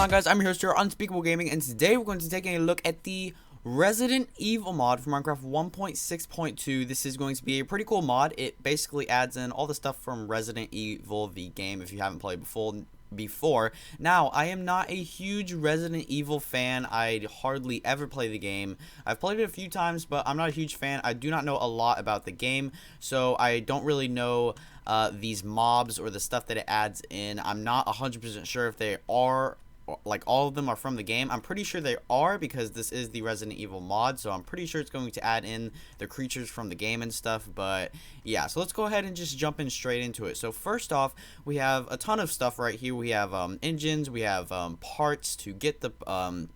on, guys? I'm your host here, Unspeakable Gaming, and today we're going to take a look at the Resident Evil mod for Minecraft 1.6.2. This is going to be a pretty cool mod. It basically adds in all the stuff from Resident Evil, the game, if you haven't played before. Now, I am not a huge Resident Evil fan. I hardly ever play the game. I've played it a few times, but I'm not a huge fan. I do not know a lot about the game, so I don't really know these mobs or the stuff that it adds in. I'm not 100% sure if they are, like, all of them are from the game. I'm pretty sure they are because this is the Resident Evil mod, so I'm pretty sure it's going to add in the creatures from the game and stuff. But yeah, so let's go ahead and just jump in straight into it. So first off, we have a ton of stuff right here. We have engines, we have parts to get the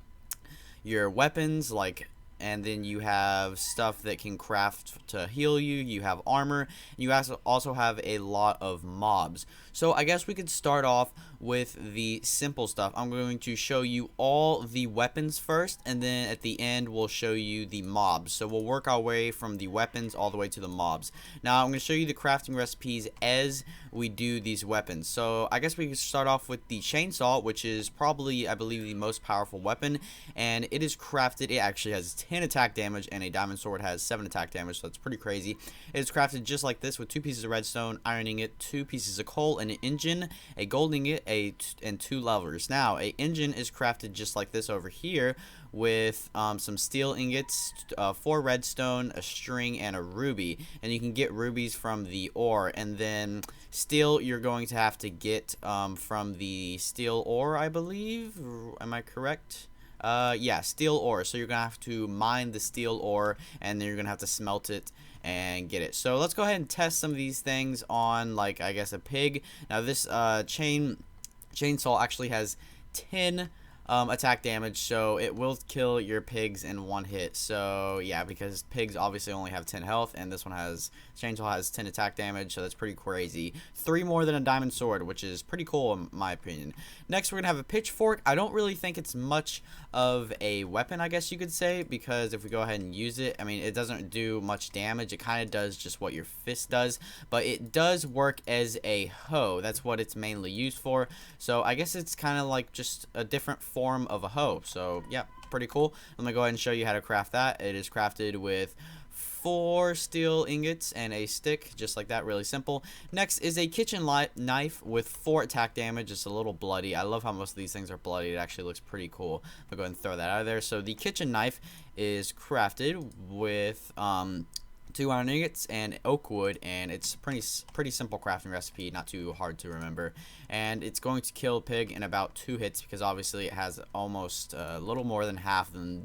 your weapons, like, and then you have stuff that can craft to heal you. You have armor. You also have a lot of mobs. So I guess we could start off with the simple stuff. I'm going to show you all the weapons first, and then at the end we'll show you the mobs. So we'll work our way from the weapons all the way to the mobs. Now I'm going to show you the crafting recipes as we do these weapons. So I guess we can start off with the chainsaw, which is probably, I believe, the most powerful weapon, and it is crafted. It actually has 10 attack damage, and a diamond sword has 7 attack damage, so that's pretty crazy. It is crafted just like this with 2 pieces of redstone, iron ingot, 2 pieces of coal, an engine, a gold ingot, and 2 levers. Now, a engine is crafted just like this over here with some steel ingots, 4 redstone, a string, and a ruby. And you can get rubies from the ore. And then steel, you're going to have to get from the steel ore, I believe. Am I correct? Yeah, steel ore. So you're gonna have to mine the steel ore, and then you're gonna have to smelt it and get it. So let's go ahead and test some of these things on, like, I guess a pig. Now this chainsaw actually has 10 attack damage, so it will kill your pigs in 1 hit. So yeah, because pigs obviously only have 10 health, and this one has, chainsaw has 10 attack damage, so that's pretty crazy. 3 more than a diamond sword, which is pretty cool in my opinion. Next, we're gonna have a pitchfork. I don't really think it's much of a weapon, I guess you could say, because if we go ahead and use it, I mean, it doesn't do much damage. It kind of does just what your fist does, but it does work as a hoe. That's what it's mainly used for. So I guess it's kind of like just a different form of a hoe. So yeah, pretty cool. Let me go ahead and show you how to craft that. It is crafted with 4 steel ingots and a stick, just like that, really simple. Next is a kitchen knife with 4 attack damage. It's a little bloody. I love how most of these things are bloody. It actually looks pretty cool. I'll go ahead and throw that out of there. So the kitchen knife is crafted with 2 iron ingots and oak wood, and it's pretty simple crafting recipe, not too hard to remember. And it's going to kill a pig in about 2 hits because obviously it has almost a little more than half than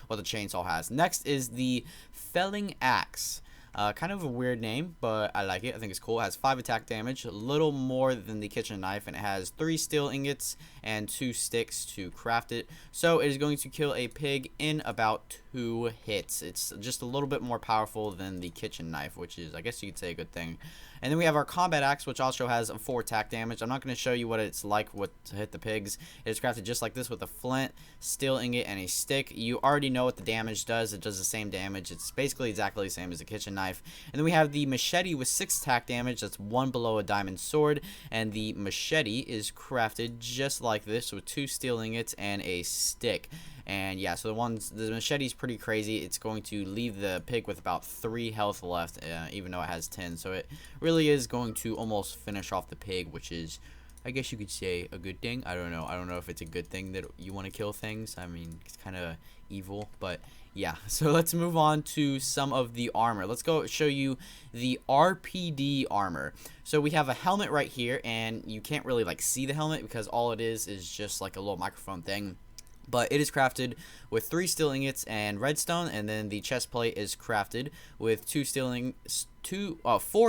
what the chainsaw has. Next is the felling axe. Kind of a weird name, but I like it. I think it's cool. It has 5 attack damage, a little more than the kitchen knife, and it has 3 steel ingots and 2 sticks to craft it. So it is going to kill a pig in about 2 hits. It's just a little bit more powerful than the kitchen knife, which is, I guess you could say, a good thing. And then we have our combat axe, which also has 4 attack damage. I'm not going to show you what it's like to hit the pigs. It is crafted just like this with a flint, steel ingot, and a stick. You already know what the damage does. It does the same damage. It's basically exactly the same as the kitchen knife. And then we have the machete with 6 attack damage. That's 1 below a diamond sword. And the machete is crafted just like this with 2 steel ingots and a stick. And yeah, so the machete is pretty crazy. It's going to leave the pig with about 3 health left, even though it has 10. So it really is going to almost finish off the pig, which is, I guess you could say, a good thing. I don't know. I don't know if it's a good thing that you want to kill things. I mean, it's kind of evil, but yeah. So let's move on to some of the armor. Let's go show you the RPD armor. So we have a helmet right here, and you can't really, like, see the helmet because all it is just like a little microphone thing. But it is crafted with 3 steel ingots and redstone, and then the chest plate is crafted with 4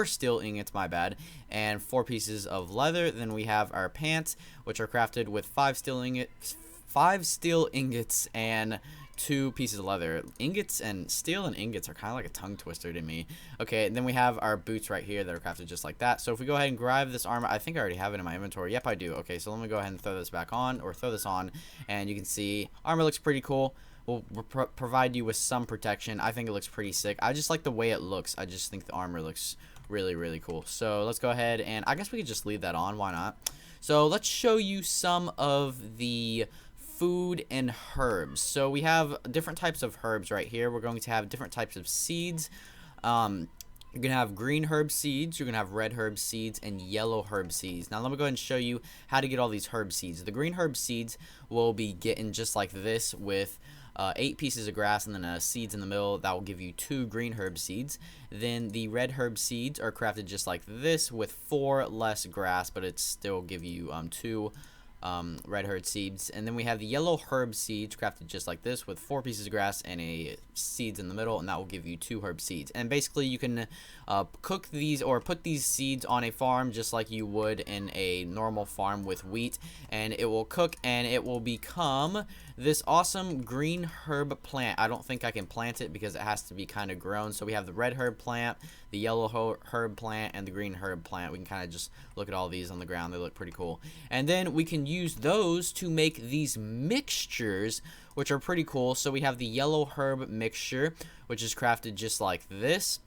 steel ingots, my bad, and 4 pieces of leather. Then we have our pants, which are crafted with 5 steel ingots and 2 pieces of leather. Ingots and steel and ingots are kind of like a tongue twister to me. Okay, and then we have our boots right here that are crafted just like that. So if we go ahead and grab this armor, I think I already have it in my inventory. Yep, I do. Okay, so let me go ahead and throw this back on, or throw this on, and you can see armor looks pretty cool. Will provide you with some protection. I think it looks pretty sick. I just like the way it looks. I just think the armor looks really, really cool. So let's go ahead, and I guess we could just leave that on. Why not? So let's show you some of the food and herbs. So we have different types of herbs right here. We're going to have different types of seeds. You're going to have green herb seeds, you're going to have red herb seeds, and yellow herb seeds. Now let me go ahead and show you how to get all these herb seeds. The green herb seeds will be getting just like this with 8 pieces of grass and then seeds in the middle. That will give you 2 green herb seeds. Then the red herb seeds are crafted just like this with 4 less grass, but it still give you 2 red herb seeds. And then we have the yellow herb seeds crafted just like this with 4 pieces of grass and a seeds in the middle, and that will give you 2 herb seeds. And basically you can cook these or put these seeds on a farm just like you would in a normal farm with wheat, and it will cook and it will become this awesome green herb plant. I don't think I can plant it because it has to be kind of grown. So we have the red herb plant, the yellow herb plant, and the green herb plant. We can kind of just look at all these on the ground. They look pretty cool. And then we can use those to make these mixtures, which are pretty cool. So we have the yellow herb mixture, which is crafted just like this,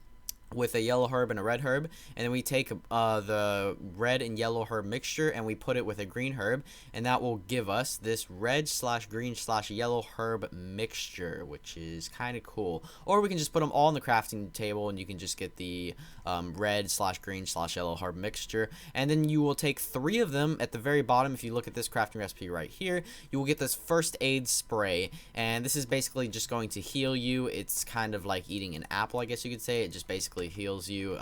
with a yellow herb and a red herb, and then we take the red and yellow herb mixture and we put it with a green herb, and that will give us this red / green / yellow herb mixture, which is kind of cool. Or we can just put them all on the crafting table and you can just get the red / green / yellow herb mixture, and then you will take 3 of them at the very bottom. If you look at this crafting recipe right here, you will get this first aid spray, and this is basically just going to heal you. It's kind of like eating an apple, I guess you could say. It just basically heals you.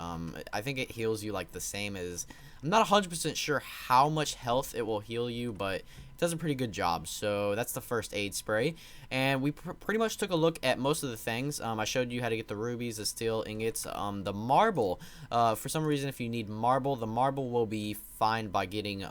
I think it heals you like the same as, I'm not 100% sure how much health it will heal you, but it does a pretty good job. So that's the first aid spray, and we pretty much took a look at most of the things. I showed you how to get the rubies, the steel ingots, the marble. For some reason, if you need marble, the marble will be found by getting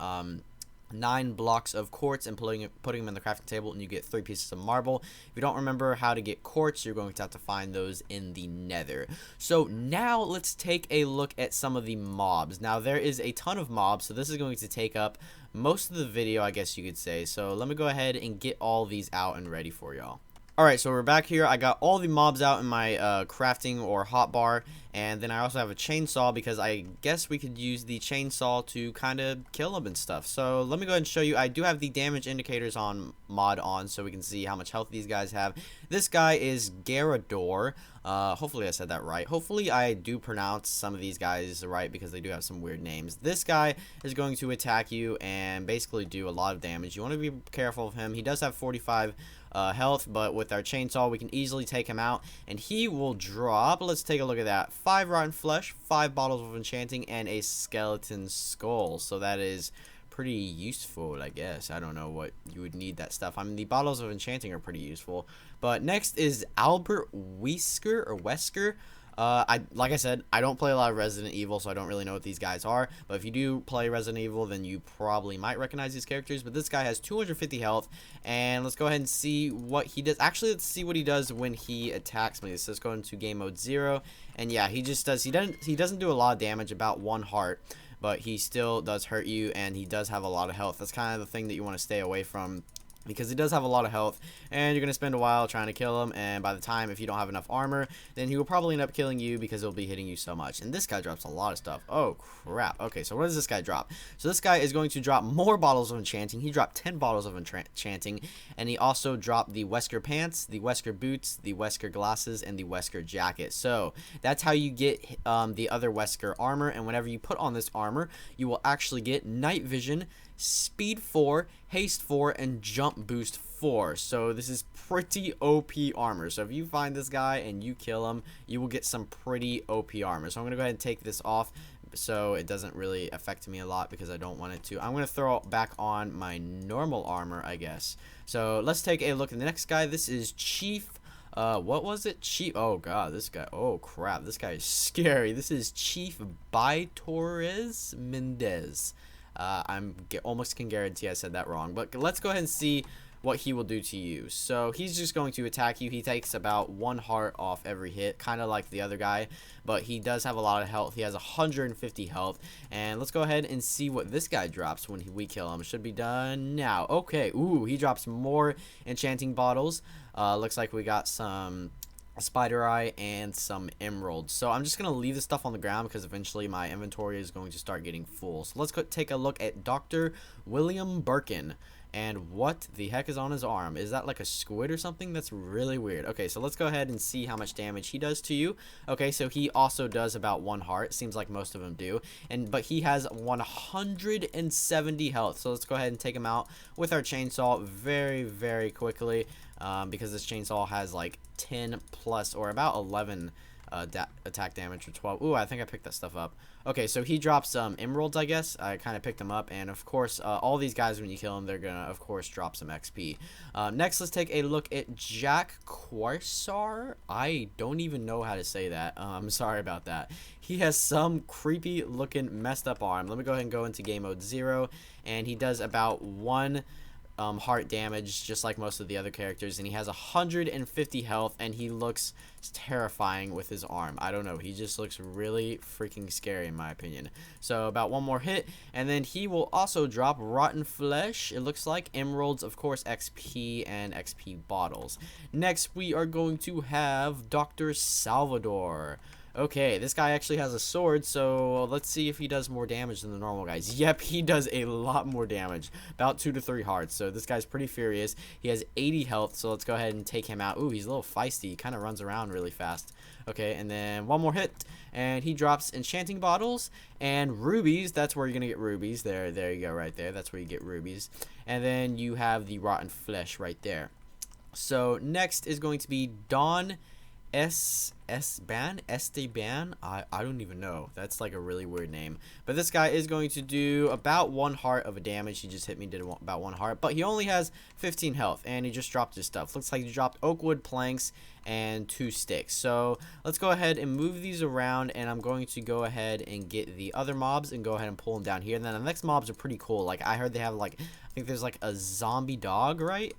9 blocks of quartz and putting them in the crafting table, and you get 3 pieces of marble. If you don't remember how to get quartz, you're going to have to find those in the nether. So now let's take a look at some of the mobs. Now there is a ton of mobs, so this is going to take up most of the video, I guess you could say. So let me go ahead and get all these out and ready for y'all. Alright, so we're back here. I got all the mobs out in my crafting or hotbar, and then I also have a chainsaw because I guess we could use the chainsaw to kind of kill them and stuff. So let me go ahead and show you. I do have the damage indicators on mod on so we can see how much health these guys have. This guy is Garador. Hopefully I said that right. Hopefully I do pronounce some of these guys right because they do have some weird names. This guy is going to attack you and basically do a lot of damage. You want to be careful of him. He does have 45 health, but with our chainsaw we can easily take him out, and he will drop, let's take a look at that, 5 rotten flesh, 5 bottles of enchanting, and a skeleton skull. So that is pretty useful, I guess. I don't know what you would need that stuff. I mean, the bottles of enchanting are pretty useful. But next is Albert Wesker. Like I said, I don't play a lot of Resident Evil, so I don't really know what these guys are. But if you do play Resident Evil, then you probably might recognize these characters. But this guy has 250 health, and let's go ahead and see what he does. Actually, let's see what he does when he attacks me. So let's go into game mode 0, and yeah, he just does. He doesn't do a lot of damage, about 1 heart, but he still does hurt you, and he does have a lot of health. That's kind of the thing that you want to stay away from, because he does have a lot of health, and you're going to spend a while trying to kill him, and by the time, if you don't have enough armor, then he will probably end up killing you because he'll be hitting you so much. And this guy drops a lot of stuff. Oh, crap. Okay, so what does this guy drop? So this guy is going to drop more bottles of enchanting. He dropped 10 bottles of enchanting, and he also dropped the Wesker pants, the Wesker boots, the Wesker glasses, and the Wesker jacket. So that's how you get the other Wesker armor, and whenever you put on this armor, you will actually get night vision, speed 4, haste 4, and jump boost 4. So this is pretty OP armor. So if you find this guy and you kill him, you will get some pretty OP armor. So I'm going to go ahead and take this off so it doesn't really affect me a lot because I don't want it to. I'm going to throw back on my normal armor, I guess. So let's take a look at the next guy. This is Chief. What was it? Chief. Oh god, this guy. Oh crap, this guy is scary. This is Chief Torres Mendez. Almost can guarantee I said that wrong, but let's go ahead and see what he will do to you. So he's just going to attack you. He takes about 1 heart off every hit, kind of like the other guy, but he does have a lot of health. He has 150 health, and let's go ahead and see what this guy drops when we kill him. It should be done now. Okay, ooh, he drops more enchanting bottles. Looks like we got some a spider eye, and some emeralds. So I'm just gonna leave this stuff on the ground because eventually my inventory is going to start getting full. So let's go take a look at Dr. William Birkin. And what the heck is on his arm? Is that like a squid or something? That's really weird. Okay, so let's go ahead and see how much damage he does to you. Okay, so he also does about 1 heart. Seems like most of them do. But he has 170 health. So let's go ahead and take him out with our chainsaw very, very quickly. Because this chainsaw has like 10 plus or about 11 attack damage or 12. Ooh, I think I picked that stuff up. Okay, so he drops emeralds, I guess. I kind of picked them up, and of course, all these guys, when you kill them, they're gonna, of course, drop some XP. Next, let's take a look at Jack Quarsar. I don't even know how to say that. I'm sorry about that. He has some creepy looking messed up arm. Let me go ahead and go into game mode 0, and he does about 1 heart damage, just like most of the other characters, and he has 150 health, and he looks terrifying with his arm. I don't know, he just looks really freaking scary in my opinion. So about 1 more hit, and then he will also drop rotten flesh, it looks like, emeralds, of course, XP, and XP bottles. Next, we are going to have Dr. Salvador. Okay, this guy actually has a sword, so let's see if he does more damage than the normal guys. Yep, he does a lot more damage, about 2 to 3 hearts, so this guy's pretty furious. He has 80 health, so let's go ahead and take him out. Ooh, he's a little feisty, he kind of runs around really fast. Okay, and then 1 more hit, and he drops enchanting bottles and rubies. That's where you're gonna get rubies. There you go, right there. That's where you get rubies. And then you have the rotten flesh right there. So next is going to be Don Esteban. I don't even know. That's like a really weird name. But this guy is going to do about 1 heart of a damage. He just hit me, did about 1 heart. But he only has 15 health, and he just dropped his stuff. Looks like he dropped oak wood planks and 2 sticks. So let's go ahead and move these around, and I'm going to go ahead and get the other mobs and go ahead and pull them down here. And then the next mobs are pretty cool. Like, I heard they have like, I think there's like a zombie dog, right?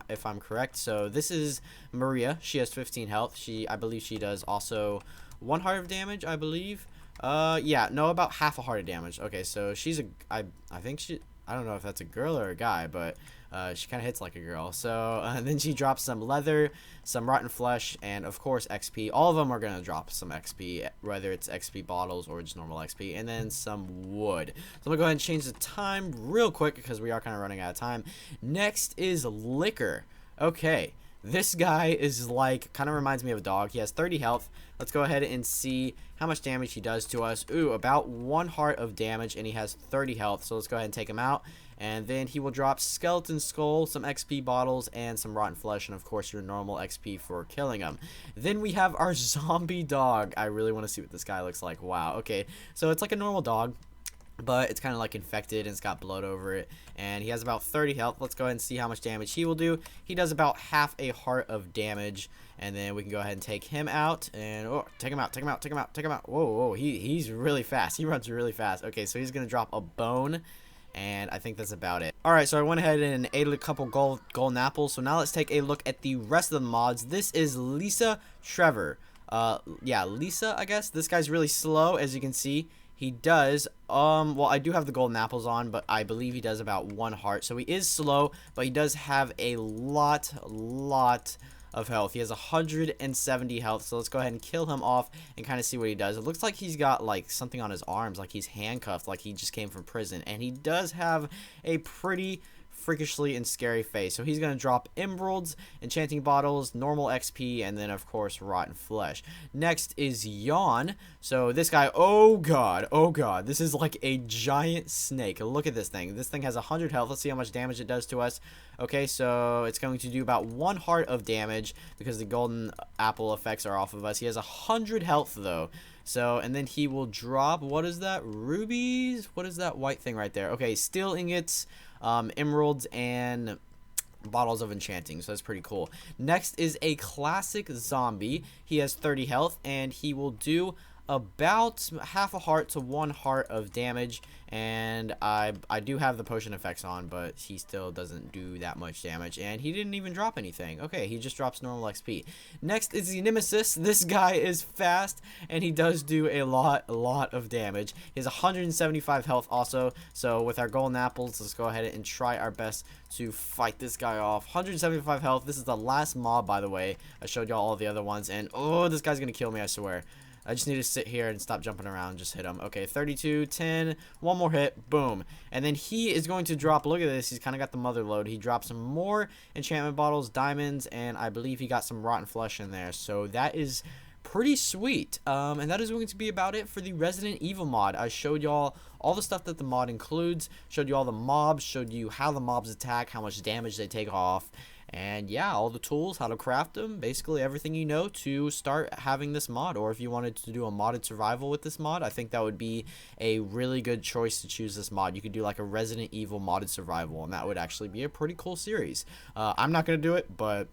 If I'm correct. So this is Maria. She has 15 health. I believe she does also 1 heart of damage, I believe. Yeah, no, about half a heart of damage. Okay, so she's I think I don't know if that's a girl or a guy, but she kind of hits like a girl. So then she drops some leather, some rotten flesh, and of course XP. All of them are gonna drop some XP, whether it's XP bottles or just normal XP, and then some wood. So I'm gonna go ahead and change the time real quick because we are kind of running out of time. Next is liquor. Okay, this guy is like, kind of reminds me of a dog. He has 30 health. Let's go ahead and see how much damage he does to us. Ooh, about 1 heart of damage, and he has 30 health. So let's go ahead and take him out. And then he will drop skeleton skull, some XP bottles, and some rotten flesh, and of course your normal XP for killing him. Then we have our zombie dog. I really want to see what this guy looks like. Wow. Okay, so it's like a normal dog, but it's kind of like infected and it's got blood over it, and he has about 30 health. Let's go ahead and see how much damage he will do. He does about half a heart of damage, and then we can go ahead and take him out, and oh, take him out. Whoa, he's really fast. He runs really fast. Okay, so he's gonna drop a bone, and I think that's about it. Alright, so I went ahead and ate a couple golden apples. So now let's take a look at the rest of the mods. This is Lisa Trevor. Yeah, Lisa, I guess. This guy's really slow, as you can see. He does, well, I do have the golden apples on, but I believe he does about 1 heart. So he is slow, but he does have a lot of health. He has 170 health, so let's go ahead and kill him off and kind of see what he does. It looks like he's got like something on his arms, like he's handcuffed, like he just came from prison, and he does have a pretty freakishly and scary face. So he's going to drop emeralds, enchanting bottles, normal XP, and then of course rotten flesh. Next is Yawn. So this guy, oh god, this is like a giant snake. Look at this thing. This thing has 100 health. Let's see how much damage it does to us. Okay, so it's going to do about 1 heart of damage because the golden apple effects are off of us. He has 100 health though. So, and then he will drop, what is that? Rubies? What is that white thing right there? Okay, steel ingots, emeralds, and bottles of enchanting. So that's pretty cool. Next is a classic zombie. He has 30 health, and he will do about half a heart to 1 heart of damage, and I do have the potion effects on, but he still doesn't do that much damage, and he didn't even drop anything. Okay, he just drops normal XP. Next is the Nemesis. This guy is fast, and he does do a lot of damage. He has 175 health also, so with our golden apples, let's go ahead and try our best to fight this guy off. 175 health. This is the last mob, by the way. I showed y'all all the other ones, and oh, this guy's gonna kill me, I swear. I just need to sit here and stop jumping around. Just hit him. Okay, 32, 10, one more hit, boom. And then he is going to drop, look at this, he's kind of got the mother load. He dropped some more enchantment bottles, diamonds, and I believe he got some rotten flesh in there. So that is pretty sweet. And that is going to be about it for the Resident Evil mod. I showed y'all all the stuff that the mod includes, showed you all the mobs, showed you how the mobs attack, how much damage they take off, and yeah, all the tools, how to craft them, basically everything you know to start having this mod. Or if you wanted to do a modded survival with this mod, I think that would be a really good choice to choose this mod. You could do like a Resident Evil modded survival, and that would actually be a pretty cool series. I'm not going to do it, but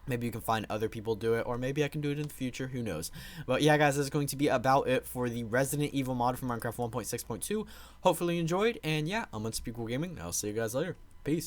maybe you can find other people do it, or maybe I can do it in the future, who knows. But yeah, guys, that's going to be about it for the Resident Evil mod for Minecraft 1.6.2. Hopefully you enjoyed, and yeah, I'm Unspeakable Gaming. I'll see you guys later. Peace.